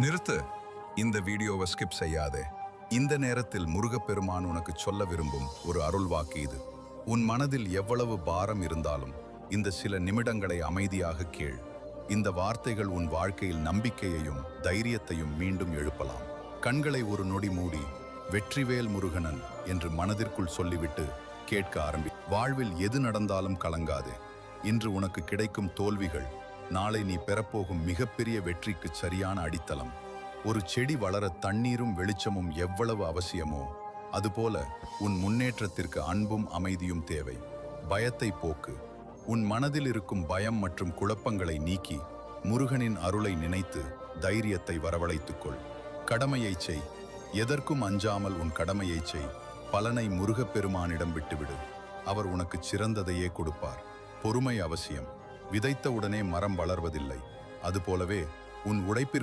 நிறுத்து. இந்த வீடியோவை ஸ்கிப் செய்யாதே. இந்த நேரத்தில் முருகப்பெருமான் உனக்கு சொல்ல விரும்பும் ஒரு அருள்வாக்கு இது. உன் மனதில் எவ்வளவு பாரம் இருந்தாலும் இந்த சில நிமிடங்களை அமைதியாக கேள். இந்த வார்த்தைகள் உன் வாழ்க்கையில் நம்பிக்கையையும் தைரியத்தையும் மீண்டும் எழுப்பலாம். கண்களை ஒரு நொடி மூடி வெற்றிவேல் முருகனன் என்று மனதிற்குள் சொல்லிவிட்டு கேட்க ஆரம்பி. வாழ்வில் எது நடந்தாலும் கலங்காதே. இன்று உனக்கு கிடைக்கும் தோல்விகள் நாளை நீ பெறப்போகும் மிகப்பெரிய வெற்றிக்கு சரியான அடித்தளம். ஒரு செடி வளர தண்ணீரும் வெளிச்சமும் எவ்வளவு அவசியமோ அதுபோல உன் முன்னேற்றத்திற்கு அன்பும் அமைதியும் தேவை. பயத்தை போக்கு. உன் மனதில் இருக்கும் பயம் மற்றும் குழப்பங்களை நீக்கி முருகனின் அருளை நினைத்து தைரியத்தை வரவழைத்துக்கொள். கடமையை செய். எதற்கும் அஞ்சாமல் உன் கடமையை செய். பலனை முருகப்பெருமானிடம் விட்டுவிடு. அவர் உனக்கு சிறந்ததையே கொடுப்பார். பொறுமை அவசியம். விதைத்த உடனே மரம் வளர்வதில்லை. அதுபோலவே உன் உழைப்பிற்கு